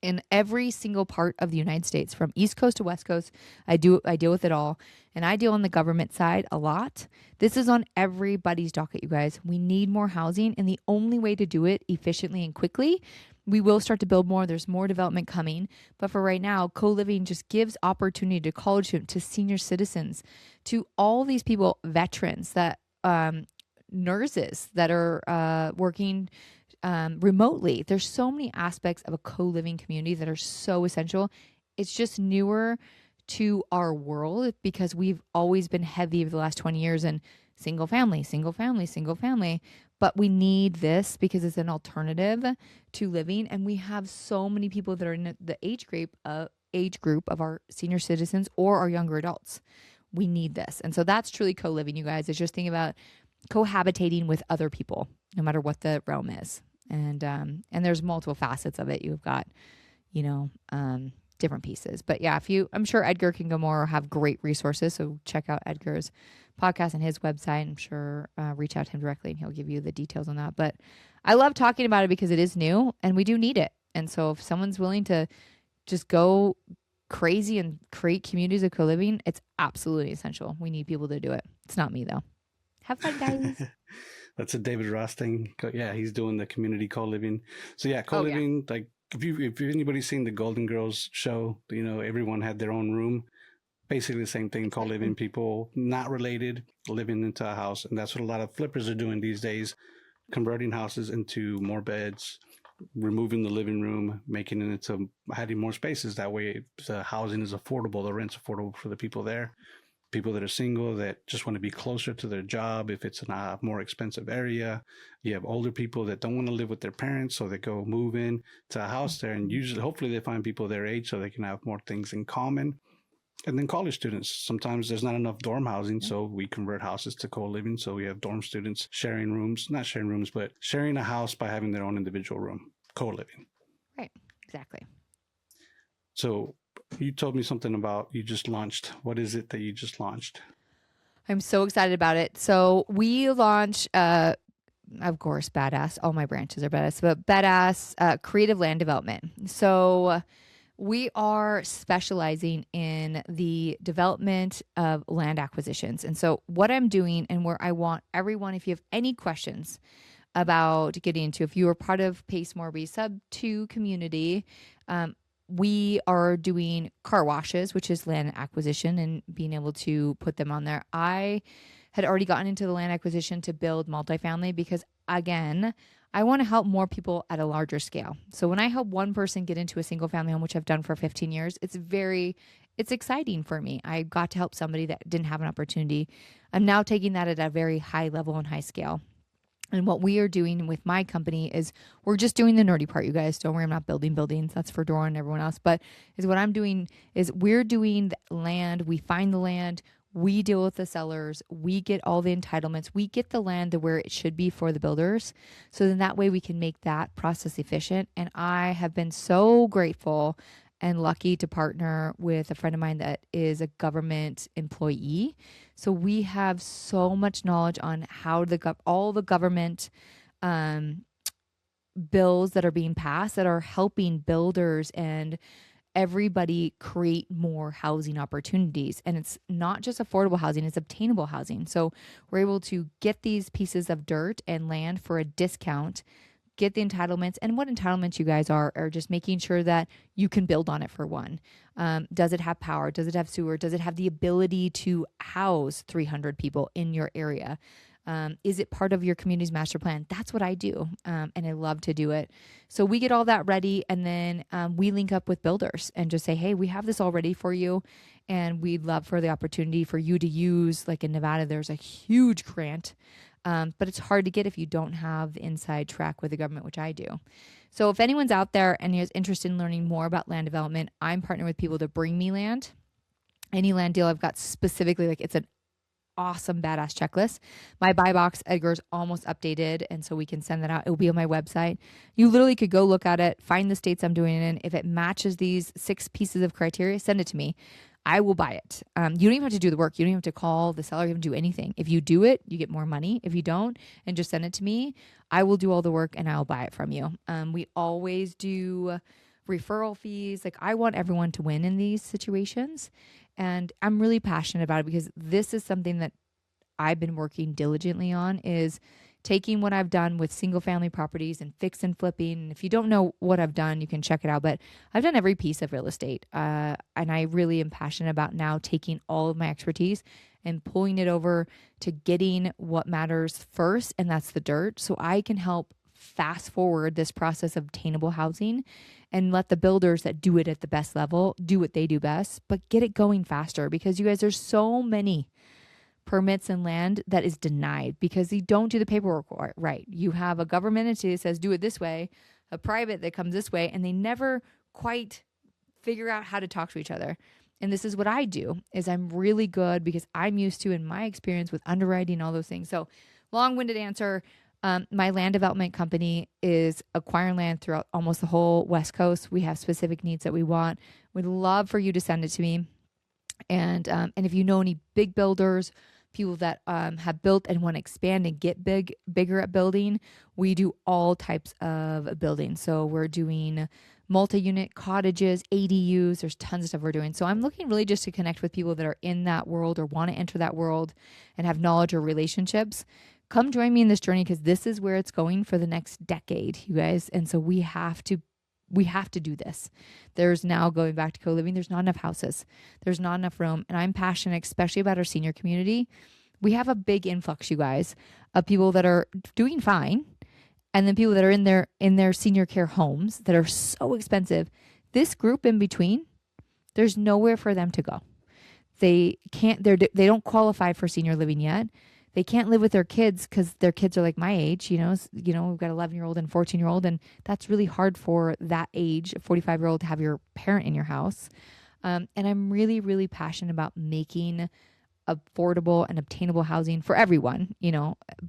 In every single part of the United States, from East Coast to West Coast, I deal with it all. And I deal on the government side a lot. This is on everybody's docket, you guys. We need more housing, and the only way to do it efficiently and quickly, we will start to build more. There's more development coming. But for right now, co-living just gives opportunity to college students, to senior citizens, to all these people, veterans, that nurses that are working remotely. There's so many aspects of a co-living community that are so essential. It's just newer to our world because we've always been heavy over the last 20 years in single family, single family, single family. But we need this because it's an alternative to living. And we have so many people that are in the age group of our senior citizens or our younger adults. We need this. And so that's truly co-living, you guys. It's just thinking about cohabitating with other people, no matter what the realm is. And there's multiple facets of it. You've got, different pieces. But yeah, I'm sure Edgar can go more or have great resources. So check out Edgar's podcast and his website. I'm sure reach out to him directly and he'll give you the details on that. But I love talking about it because it is new and we do need it. And so if someone's willing to just go crazy and create communities of co-living, it's absolutely essential. We need people to do it. It's not me though. Have fun, guys. That's a David Ross thing. Yeah, he's doing the community co-living. So yeah, co-living, like if anybody's seen the Golden Girls show, everyone had their own room. Basically the same thing, co-living, people not related, living into a house. And that's what a lot of flippers are doing these days, converting houses into more beds, removing the living room, making it into adding more spaces. That way the housing is affordable, the rent's affordable for the people there. People that are single that just want to be closer to their job if it's in a more expensive area. You have older people that don't want to live with their parents, so they go move in to a house there, and usually, hopefully, they find people their age so they can have more things in common. And then college students, sometimes there's not enough dorm housing, so we convert houses to co-living. So we have dorm students sharing rooms, not sharing rooms, but sharing a house by having their own individual room, co-living. Right, exactly. So you told me something about you just launched. What is it that you just launched? I'm so excited about it. So we launched, of course, badass. All my branches are badass, but badass creative land development. So we are specializing in the development of land acquisitions. And so what I'm doing and where I want everyone, if you have any questions about getting into, if you are part of Pace Morby Sub 2 community, we are doing car washes, which is land acquisition and being able to put them on there. I had already gotten into the land acquisition to build multifamily because, again, I want to help more people at a larger scale. So when I help one person get into a single family home, which I've done for 15 years, it's exciting for me. I got to help somebody that didn't have an opportunity. I'm now taking that at a very high level and high scale. And what we are doing with my company is we're just doing the nerdy part, you guys. Don't worry, I'm not building buildings. That's for Dora and everyone else. But is what I'm doing is we're doing the land. We find the land. We deal with the sellers. We get all the entitlements. We get the land to where it should be for the builders. So then that way we can make that process efficient. And I have been so grateful and lucky to partner with a friend of mine that is a government employee. So we have so much knowledge on how all the government bills that are being passed that are helping builders and everybody create more housing opportunities. And it's not just affordable housing, it's obtainable housing. So we're able to get these pieces of dirt and land for a discount, get the entitlements. And what entitlements you guys are just making sure that you can build on it for one. Does it have power? Does it have sewer? Does it have the ability to house 300 people in your area? Is it part of your community's master plan? That's what I do. And I love to do it. So we get all that ready, and then we link up with builders and just say, hey, we have this all ready for you. And we'd love for the opportunity for you to use, like in Nevada, there's a huge grant, but it's hard to get if you don't have the inside track with the government, which I do. So if anyone's out there and is interested in learning more about land development, I'm partnering with people to bring me land. Any land deal I've got specifically, like it's an awesome badass checklist. My buy box, Edgar's almost updated, and so we can send that out. It will be on my website. You literally could go look at it, find the states I'm doing it in. If it matches these 6 pieces of criteria, send it to me. I will buy it. You don't even have to do the work. You don't even have to call the seller. You don't have to do anything. If you do it, you get more money. If you don't, and just send it to me, I will do all the work and I'll buy it from you. We always do referral fees. Like, I want everyone to win in these situations. And I'm really passionate about it because this is something that I've been working diligently on, is taking what I've done with single family properties and fix and flipping. And if you don't know what I've done, you can check it out. But I've done every piece of real estate. And I really am passionate about now taking all of my expertise and pulling it over to getting what matters first. And that's the dirt. So I can help fast forward this process of obtainable housing and let the builders that do it at the best level do what they do best, but get it going faster. Because you guys, there's so many permits and land that is denied because you don't do the paperwork right. You have a government entity that says do it this way, a private that comes this way, and they never quite figure out how to talk to each other. And this is what I do, is I'm really good because I'm used to, in my experience with underwriting, all those things. So long-winded answer. My land development company is acquiring land throughout almost the whole West Coast. We have specific needs that we want. We'd love for you to send it to me. And if you know any big builders, people that have built and want to expand and get bigger at building, we do all types of building. So we're doing multi-unit cottages, ADUs. There's tons of stuff we're doing. So I'm looking really just to connect with people that are in that world or want to enter that world and have knowledge or relationships. Come join me in this journey because this is where it's going for the next decade, you guys. And so we have to do this. There's now, going back to co-living, there's not enough houses. There's not enough room. And I'm passionate, especially about our senior community. We have a big influx, you guys, of people that are doing fine. And then people that are in their senior care homes that are so expensive. This group in between, there's nowhere for them to go. They don't qualify for senior living yet. They can't live with their kids because their kids are like my age, we've got 11-year-old and 14-year-old, and that's really hard for that age, a 45-year-old, to have your parent in your house. And I'm really, really passionate about making affordable and obtainable housing for everyone,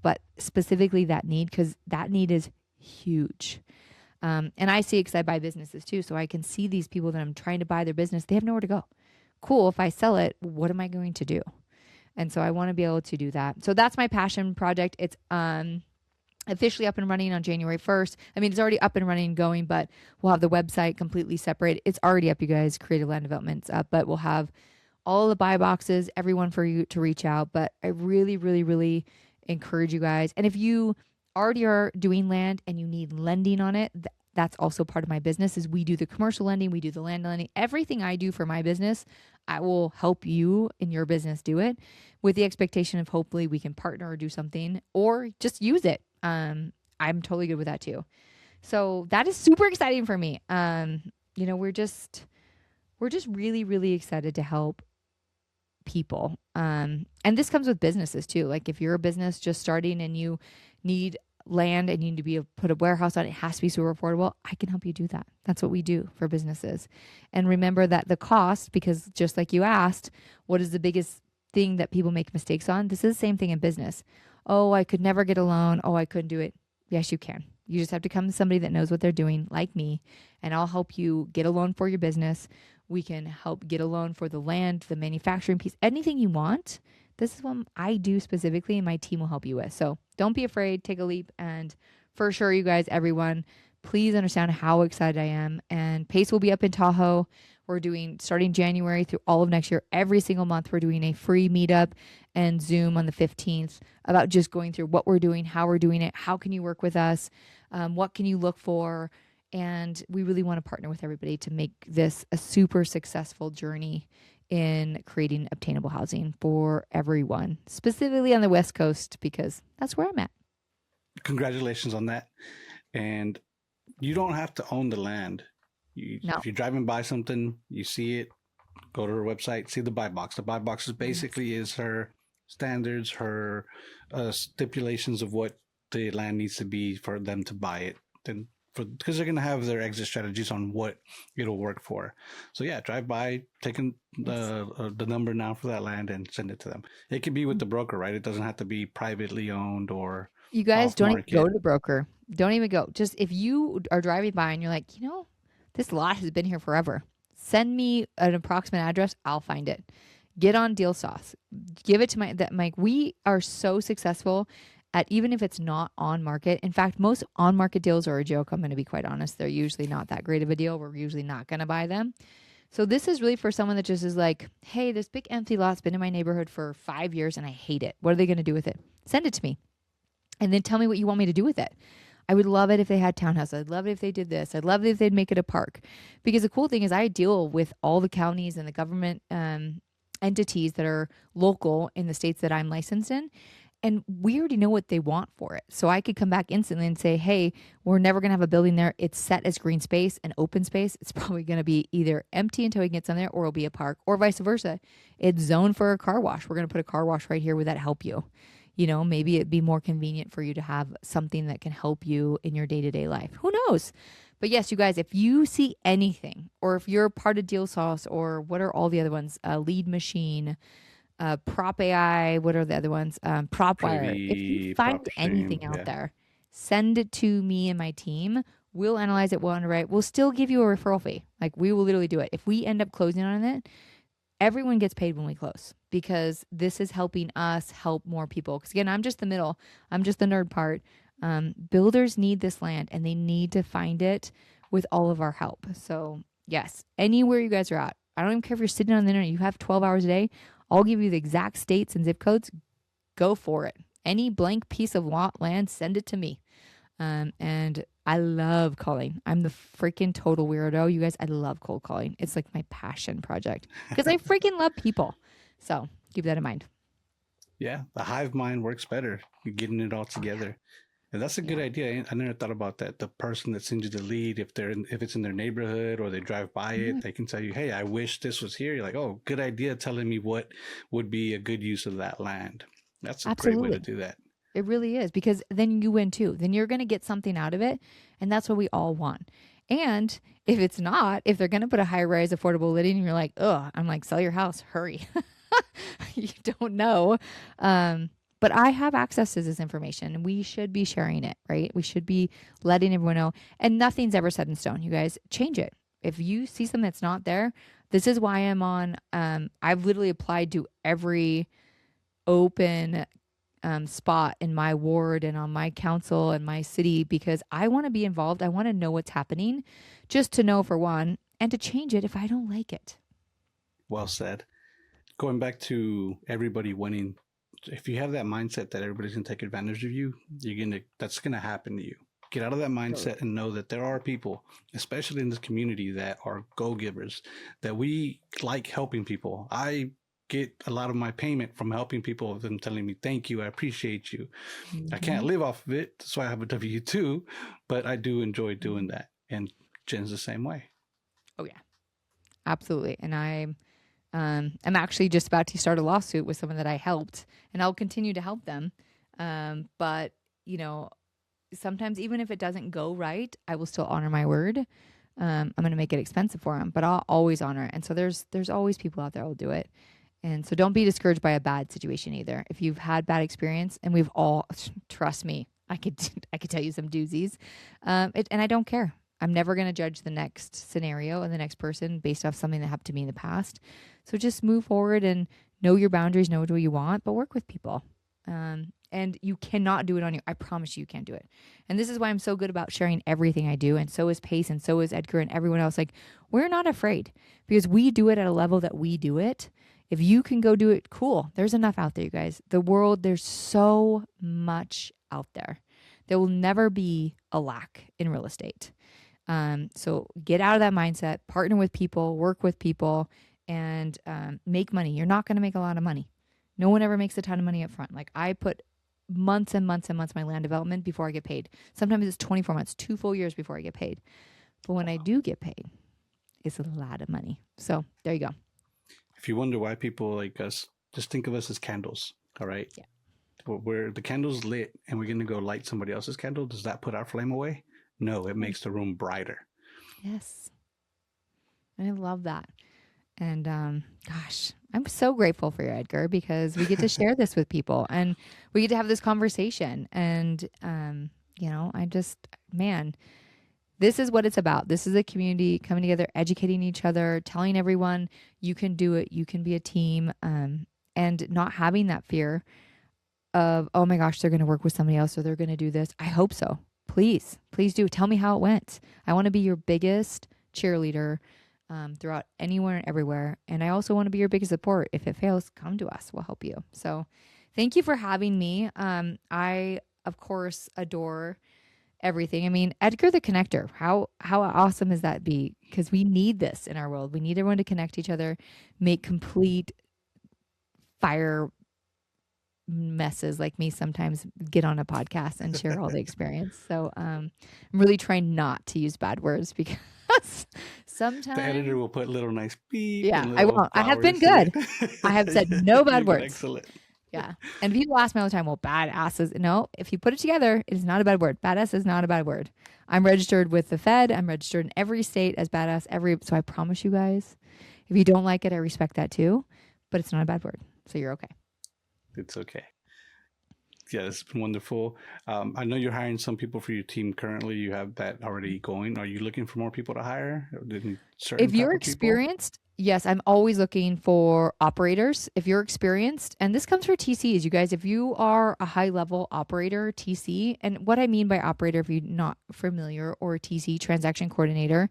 but specifically that need, because that need is huge. And I see it because I buy businesses too. So I can see these people that I'm trying to buy their business, they have nowhere to go. Cool. If I sell it, what am I going to do? And so I want to be able to do that. So that's my passion project. It's officially up and running on January 1st. I mean, it's already up and running and going, but we'll have the website completely separate. It's already up, you guys. Creative Land Development's up, but we'll have all the buy boxes, everyone for you to reach out. But I really, really, really encourage you guys. And if you already are doing land and you need lending on it, that's also part of my business. Is we do the commercial lending, we do the land lending. Everything I do for my business, I will help you in your business do it, with the expectation of hopefully we can partner or do something or just use it. I'm totally good with that too. So that is super exciting for me. We're just really, really excited to help people. And this comes with businesses too. Like if you're a business just starting and you need land and you need to put a warehouse on it, has to be super affordable, I can help you do that. That's what we do for businesses. And remember that the cost, because just like you asked, what is the biggest thing that people make mistakes on? This is the same thing in business. Oh, I could never get a loan. Oh, I couldn't do it. Yes, you can. You just have to come to somebody that knows what they're doing, like me, and I'll help you get a loan for your business. We can help get a loan for the land, the manufacturing piece, anything you want. This is what I do specifically, and my team will help you with. So don't be afraid. Take a leap and for sure, you guys, everyone, please understand how excited I am. And Pace will be up in Tahoe. We're doing starting January through all of next year. Every single month, we're doing a free meetup and Zoom on the 15th about just going through what we're doing, how we're doing it, how can you work with us, what can you look for. And we really want to partner with everybody to make this a super successful journey in creating obtainable housing for everyone, specifically on the West Coast, because that's where I'm at. Congratulations on that. And you don't have to own the land. No. If you're driving by something, you see it, go to her website, see the buy box. The buy box is basically is her standards, her stipulations of what the land needs to be for them to buy it. Then because they're going to have their exit strategies on what it'll work for. So yeah, drive by, take the number now for that land and send it to them. It can be with the broker, right? It doesn't have to be privately owned or You guys off don't even market. go to the broker. Don't even go. Just if you are driving by and you're like, this lot has been here forever. Send me an approximate address. I'll find it. Get on Deal Sauce. Give it to Mike. We are so successful at, even if it's not on market. In fact, most on market deals are a joke. I'm going to be quite honest. They're usually not that great of a deal. We're usually not going to buy them. So this is really for someone that just is like, hey, this big empty lot's been in my neighborhood for 5 years and I hate it. What are they going to do with it? Send it to me. And then tell me what you want me to do with it. I would love it if they had townhouses. I'd love it if they did this. I'd love it if they'd make it a park. Because the cool thing is I deal with all the counties and the government entities that are local in the states that I'm licensed in. And we already know what they want for it. So I could come back instantly and say, hey, we're never going to have a building there. It's set as green space and open space. It's probably going to be either empty until we can get some there, or it'll be a park, or vice versa. It's zoned for a car wash. We're going to put a car wash right here. Would that help you? Maybe it'd be more convenient for you to have something that can help you in your day-to-day life. Who knows? But yes, you guys, if you see anything, or if you're part of Deal Sauce, or what are all the other ones? Lead Machine, Prop AI, what are the other ones? PropWire. If you find anything out there, send it to me and my team. We'll analyze it, we'll underwrite. We'll still give you a referral fee. Like, we will literally do it. If we end up closing on it, everyone gets paid when we close, because this is helping us help more people. Because again, I'm just the middle. I'm just the nerd part. Builders need this land and they need to find it with all of our help. So yes, anywhere you guys are at, I don't even care if you're sitting on the internet, you have 12 hours a day. I'll give you the exact states and zip codes. Go for it. Any blank piece of land, send it to me. And I love calling. I'm the freaking total weirdo. You guys, I love cold calling. It's like my passion project because I freaking love people. So keep that in mind. Yeah, the hive mind works better. You're getting it all together. And that's a good idea. I never thought about that. The person that sends you the lead, if it's in their neighborhood or they drive by it, they can tell you, hey, I wish this was here. You're like, oh, good idea telling me what would be a good use of that land. That's a great way to do that. It really is, because then you win too. Then you're going to get something out of it. And that's what we all want. And if it's not, if they're going to put a high rise affordable living and you're like, oh, I'm like, sell your house, hurry. You don't know. But I have access to this information and we should be sharing it, right? We should be letting everyone know. And nothing's ever set in stone, you guys. Change it. If you see something that's not there, this is why I'm on. I've literally applied to every open spot in my ward and on my council and my city, because I want to be involved. I want to know what's happening, just to know, for one, and to change it if I don't like it. Well said. Going back to everybody winning, if you have that mindset that everybody's gonna take advantage of you, that's gonna happen to you. Get out of that mindset and know that there are people, especially in this community, that are go-givers, that we like helping people. I get a lot of my payment from helping people, them telling me, thank you, I appreciate you. I can't live off of it, that's why I have a W-2, but I do enjoy doing that. And Jenn's the same way. Oh yeah, absolutely. And I'm actually just about to start a lawsuit with someone that I helped, and I'll continue to help them. But sometimes even if it doesn't go right, I will still honor my word. I'm going to make it expensive for them, but I'll always honor it. And so there's always people out there who'll do it. And so don't be discouraged by a bad situation either. If you've had bad experience, and we've all, trust me, I could tell you some doozies. And I don't care. I'm never going to judge the next scenario and the next person based off something that happened to me in the past. So just move forward and know your boundaries, know what you want, but work with people. And you cannot do it on your, I promise you can't do it. And this is why I'm so good about sharing everything I do. And so is Pace and so is Edgar and everyone else. Like, we're not afraid because we do it at a level that we do it. If you can go do it, cool. There's enough out there, you guys. The world, there's so much out there. There will never be a lack in real estate. So get out of that mindset, partner with people, work with people, and make money. You're not going to make a lot of money. No one ever makes a ton of money up front. Like, I put months and months and months in my land development before I get paid. Sometimes it's 24 months, 2 full years before I get paid. But when I do get paid, it's a lot of money. So there you go. If you wonder why people like us, just think of us as candles. All right. Yeah. Where the candle's lit and we're going to go light somebody else's candle, does that put our flame away? No, it makes the room brighter. Yes. I love that. And gosh, I'm so grateful for you, Edgar, because we get to share this with people and we get to have this conversation. And, you know, man, this is what it's about. This is a community coming together, educating each other, telling everyone you can do it, you can be a team, and not having that fear of, oh my gosh, they're going to work with somebody else or they're going to do this. I hope so. Please, please do. Tell me how it went. I want to be your biggest cheerleader throughout anywhere and everywhere. And I also want to be your biggest support. If it fails, come to us. We'll help you. So thank you for having me. I, of course, adore everything. I mean, Edgar the Connector, how awesome is that be? Because we need this in our world. We need everyone to connect each other, make complete fire messes like me sometimes get on a podcast and share all the experience. So I'm really trying not to use bad words because sometimes the editor will put little nice beep. Yeah, I won't. I have been good. I have said no bad words. Excellent. Yeah. And people ask me all the time, well, badass is, no, if you put it together, it is not a bad word. Badass is not a bad word. I'm registered with the Fed. I'm registered in every state as badass. So I promise you guys, if you don't like it, I respect that too, but it's not a bad word. So you're okay. It's okay. Yeah, it's been wonderful. I know you're hiring some people for your team currently. You have that already going. Are you looking for more people to hire? If you're experienced, yes, I'm always looking for operators. If you're experienced, and this comes for TCs, you guys, if you are a high level operator, TC, and what I mean by operator, if you're not familiar, or TC, transaction coordinator,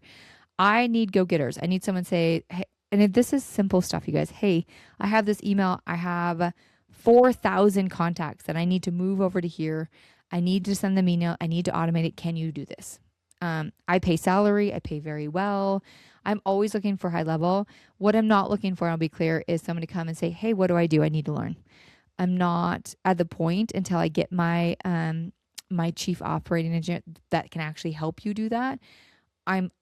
I need go-getters. I need someone say, hey, and this is simple stuff, you guys. Hey, I have this email. I have 4,000 contacts that I need to move over to here. I need to send them email. I need to automate it. Can you do this? I pay salary. I pay very well. I'm always looking for high level. What I'm not looking for, I'll be clear, is someone to come and say, hey, what do? I need to learn. I'm not at the point until I get my my chief operating engineer that can actually help you do that. I'm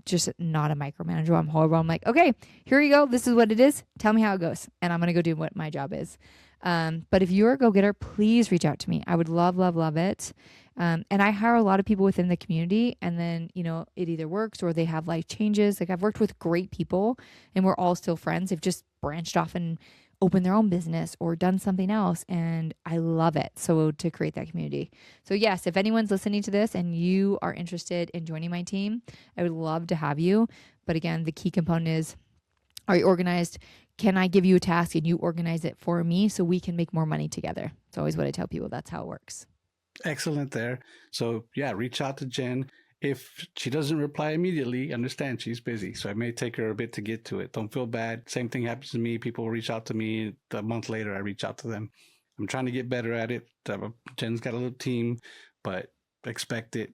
just not a micromanager. I'm horrible. I'm like, okay, here you go. This is what it is. Tell me how it goes. And I'm going to go do what my job is. But if you're a go-getter, please reach out to me. I would love, love, love it. And I hire a lot of people within the community, and then, you know, it either works or they have life changes. Like, I've worked with great people and we're all still friends. They've just branched off and opened their own business or done something else. And I love it. So to create that community. So yes, if anyone's listening to this and you are interested in joining my team, I would love to have you. But again, the key component is, are you organized? Can I give you a task and you organize it for me so we can make more money together? It's always what I tell people. That's how it works. Excellent there. So yeah, reach out to Jen. If she doesn't reply immediately, understand she's busy. So it may take her a bit to get to it. Don't feel bad. Same thing happens to me. People reach out to me. A month later, I reach out to them. I'm trying to get better at it. Jen's got a little team, but expect it.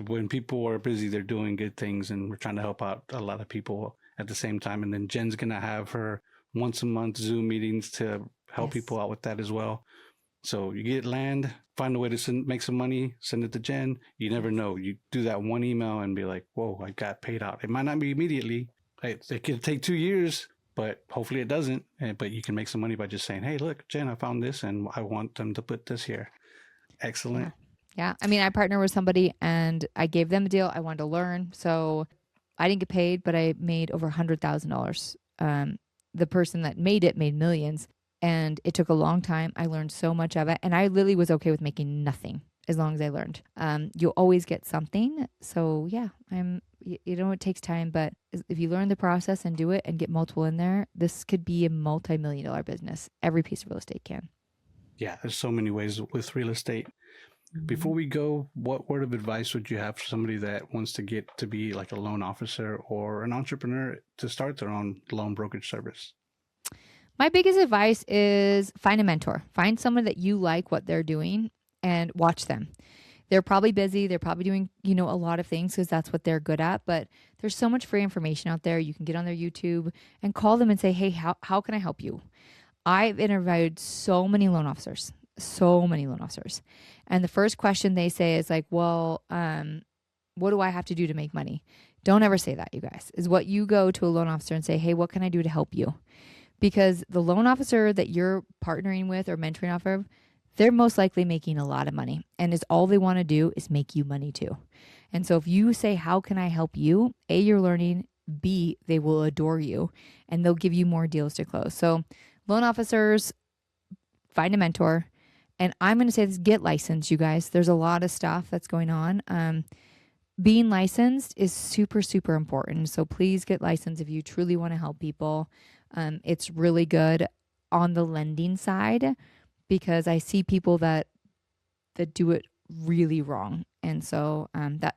When people are busy, they're doing good things, and we're trying to help out a lot of people at the same time. And then Jen's going to have her once a month Zoom meetings to help people out with that as well. So you get land, find a way to make some money, send it to Jen. You never know. You do that one email and be like, whoa, I got paid out. It might not be immediately. It could take 2 years, but hopefully it doesn't. But you can make some money by just saying, hey, look, Jen, I found this and I want them to put this here. Excellent. Yeah. I mean, I partnered with somebody and I gave them a deal. I wanted to learn. So I didn't get paid, but I made over $100,000. The person that made it made millions. And it took a long time. I learned so much of it. And I literally was okay with making nothing as long as I learned. You'll always get something. So yeah, you know, it takes time, but if you learn the process and do it and get multiple in there, this could be a multi-million-dollar business. Every piece of real estate can. Yeah, there's so many ways with real estate. Before we go, what word of advice would you have for somebody that wants to get to be like a loan officer or an entrepreneur to start their own loan brokerage service? My biggest advice is find a mentor. Find someone that you like what they're doing and watch them. They're probably busy. They're probably doing, a lot of things because that's what they're good at. But there's so much free information out there. You can get on their YouTube and call them and say, hey, how can I help you? I've interviewed so many loan officers, so many loan officers. And the first question they say is like, well, what do I have to do to make money? Don't ever say that, you guys. Is what you go to a loan officer and say, hey, what can I do to help you? Because the loan officer that you're partnering with or mentoring off of, they're most likely making a lot of money. And is all they want to do is make you money too. And so if you say, how can I help you? A, you're learning. B, they will adore you and they'll give you more deals to close. So loan officers, find a mentor. And I'm going to say this, get licensed, you guys. There's a lot of stuff that's going on. Being licensed is super, super important. So please get licensed if you truly want to help people. It's really good on the lending side because I see people that do it really wrong. And so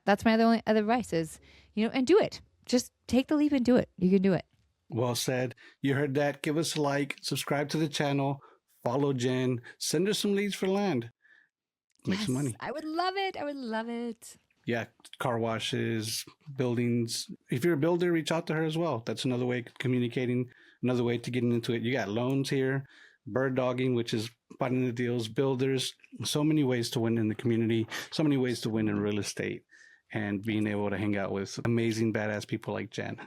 that's my other advice is, and do it. Just take the leap and do it. You can do it. Well said. You heard that. Give us a like, subscribe to the channel, follow Jenn, send her some leads for land. Make some money. I would love it. I would love it. Yeah, car washes, buildings. If you're a builder, reach out to her as well. That's another way of communicating, another way to getting into it. You got loans here, bird dogging, which is finding the deals, builders. So many ways to win in the community, so many ways to win in real estate, and being able to hang out with amazing, badass people like Jenn.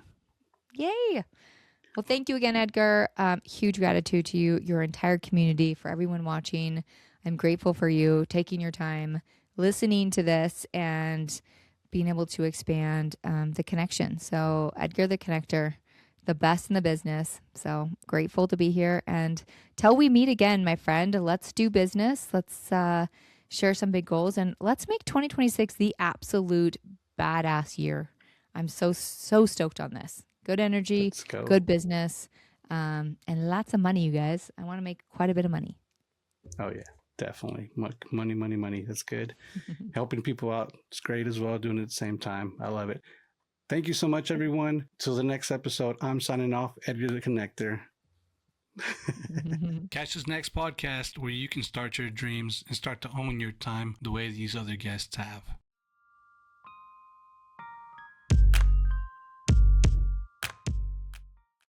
Yay. Well, thank you again, Edgar. Huge gratitude to you, your entire community, for everyone watching. I'm grateful for you taking your time, listening to this, and being able to expand the connection. So Edgar the Connector, the best in the business. So grateful to be here. And till we meet again, my friend, let's do business. Let's share some big goals. And let's make 2026 the absolute badass year. I'm so stoked on this. Good energy, good business, and lots of money, you guys. I want to make quite a bit of money. Oh, yeah. Definitely. Money. That's good. Helping people out. It's great as well. Doing it at the same time. I love it. Thank you so much, everyone. Till the next episode, I'm signing off. Edgar the Connector. Catch this next podcast where you can start your dreams and start to own your time the way these other guests have.